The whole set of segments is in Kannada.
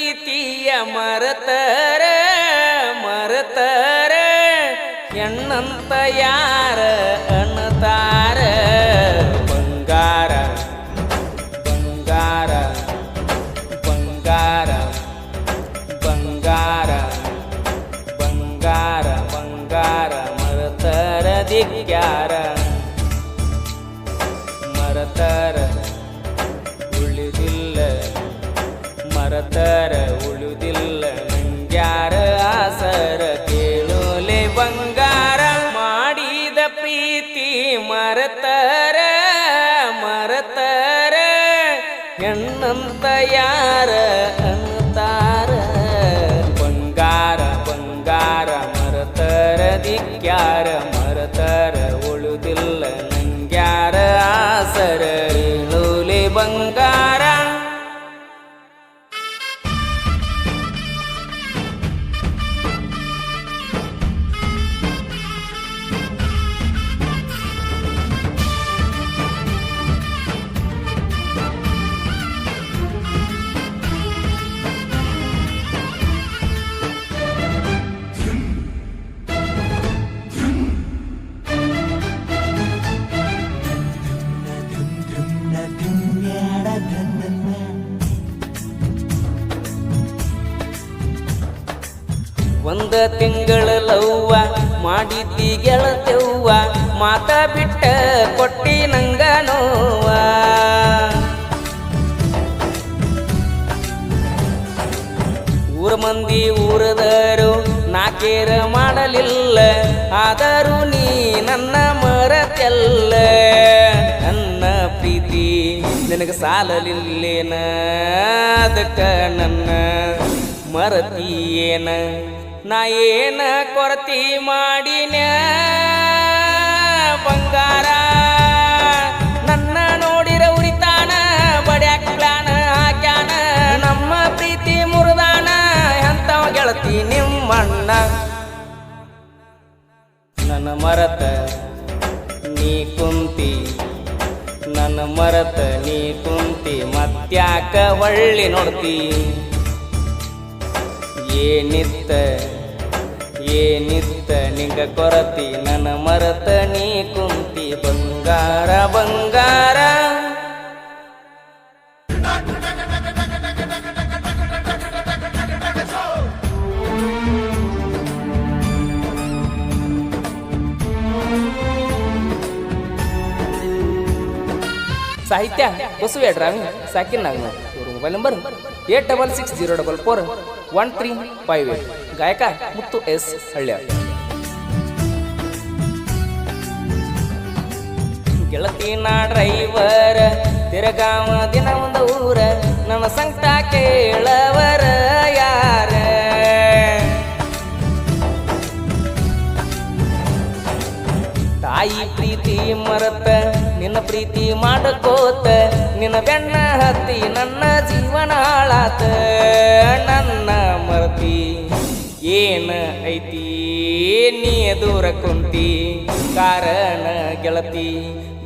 ಪ್ರೀತಿಯ ಮರತರ ಮರತರ ಹೆಣ್ಣಂತ ಯಾರ ಅನ್ನತಾರ ಬಂಗಾರ ಬಂಗಾರ ಬಂಗಾರ ಬಂಗಾರ ಬಂಗಾರ ಬಂಗಾರ ಮರತರ ದಿಗ್ಗ್ಯಾರ ಮರತರ ಉಳಿದಿಲ್ಲ ಮರತರ ಉಳಿದಿಲ್ಲ ನಂಗ್ಯಾರ ಆಸರ ಕೇಳೋಲೆ ಬಂಗಾರ ಮಾಡಿದ ಪ್ರೀತಿ ಮರತರ ಮರತರ ಹೆಣ್ಣಂತ ಯಾರ ಅನ್ನತಾರ ಬಂಗಾರ ಬಂಗಾರ ಮರತರ ದಿಕ್ಕ್ಯಾರ ಮರತರ ಉಳಿದಿಲ್ಲ ನಂಗ್ಯಾರ ಆಸರ ಕೇಳೋಲೆ ಬಂಗಾರ ಒಂದ ತಿಂಗಳ ಲವ್ವ ಮಾಡಿದ್ದಿ ಗೆಳತೆವ್ವ ಮಾತ ಬಿಟ್ಟ ಕೊಟ್ಟಿ ನಂಗ ನೋವ ಊರ ಮಂದಿ ಊರದರು ನಾಕೇರ ಮಾಡಲಿಲ್ಲ ಆದರೂ ನೀ ನನ್ನ ಮರತೆಲ್ಲ ನನ್ನ ಪ್ರೀತಿ ನಿನಗ ಸಾಲಲಿಲ್ಲೇನ ಅದಕ್ಕ ನನ್ನ ಮರತೀಯೇನ ನಾ ಏನ ಕೊರತಿ ಮಾಡಿನ ಬಂಗಾರ ನನ್ನ ನೋಡಿರ ಉರಿತಾನ ಬಡ್ಯಾಕ ಪ್ಲಾನ ಹಾಕ್ಯಾನ ನಮ್ಮ ಪ್ರೀತಿ ಮುರಿದಾನ ಎಂತವ ಗೆಳತಿ ನಿಮ್ಮಣ್ಣ ನನ್ನ ಮರತ ನೀ ಕುಂತಿ ನನ್ನ ಮರತ ನೀ ಕುಂತಿ ಮತ್ಯಾಕ ಹೊಳ್ಳಿ ನೋಡ್ತಿ ಏನಿತ್ತ ಏನಿತ್ತ ನಿಂಗ ಕೊರತಿ ನನ್ನ ಮರತ ನೀ ಕುಂತಿ ಬಂಗಾರ ಬಂಗಾರ ಸಾಹಿತ್ಯ ಬಸವ ಡ್ರಾವಿಂಗ್ ಸಾಕಿನ್ ನಾಗನ ಇವ್ರ ಮೊಬೈಲ್ ನಂಬರ್ 8660441358 ಗಾಯಕ ಮುತ್ತು ಎಸ್ ಹಳ್ಳ್ಯ ಗೆಳತಿನ ಡ್ರೈವರ್ ತಿರಗಾವ ದಿನ ಒಂದು ಊರ ನನ್ನ ಸಂಕಟ ಕೇಳವರ ಯಾರ ತಾಯಿ ಪ್ರೀತಿ ಮರತ ನಿನ್ನ ಪ್ರೀತಿ ಮಾಡಕೋತ ನಿನ್ನ ಬೆನ್ನ ಹತ್ತಿ ನನ್ನ ಜೀವನ ಹಾಳಾತ ನನ್ನ ಮರತಿ ಏನ ಐತಿ ನೀ ದೂರ ಕುಂತಿ ಕಾರಣ ಗೆಳತಿ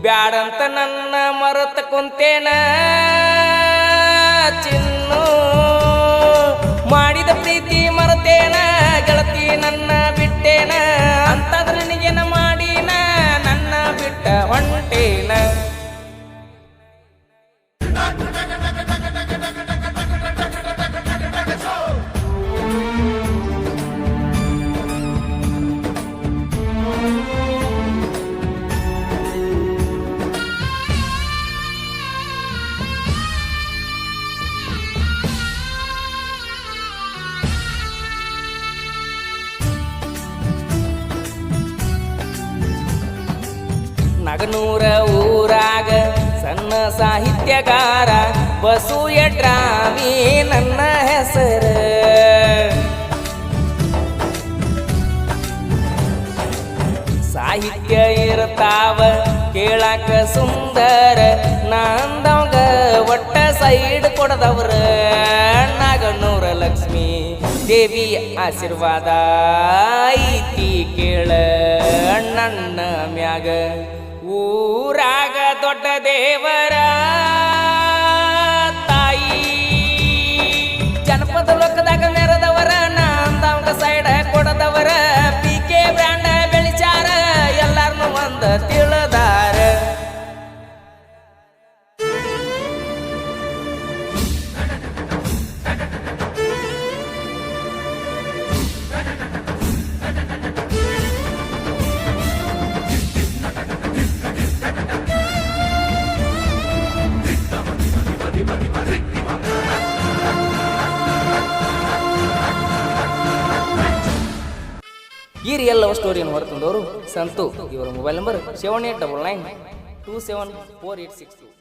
ಬ್ಯಾಡಂತ ನನ್ನ ಮರತ ಕುಂತೇನ ಚಿನ್ನು ಮಾಡಿದ ಪ್ರೀತಿ ಮರತೇನ ಗೆಳತಿ ನನ್ನ ಬಿಟ್ಟೇನ ಅಂತಂದ್ರ ನಿನಗೇನ ಮಾಡಿನ ನನ್ನ ಬಿಟ್ಟ ಹೊಂಟೇನ ನಗನೂರ ಊರಾಗ ಸಣ್ಣ ಸಾಹಿತ್ಯಗಾರ ಬಸೂಯ ಡ್ರಾವಿ ನನ್ನ ಹೆಸರ ಸಾಹಿತ್ಯ ಇರ್ತಾವ ಕೇಳಾಕ ಸುಂದರ ನಂದವಂಗ ಒಟ್ಟ ಸೈಡ್ ಕೊಡದವ್ರ ನಾಗನೂರ ಲಕ್ಷ್ಮಿ ದೇವಿ ಆಶೀರ್ವಾದ ಐತಿ ಕೇಳ ನನ್ನ ಮ್ಯಾಗ ಊರಾಗ ದೊಡ್ಡ ದೇವರ ತಾಯಿ ಜನಪದ ಈ ರಿಯಲ್ ಲವ್ ಸ್ಟೋರಿಯನ್ನು ಹೊರತಂದವರು ಸಂತು. ಇವರ ಮೊಬೈಲ್ ನಂಬರ್ 7899274862.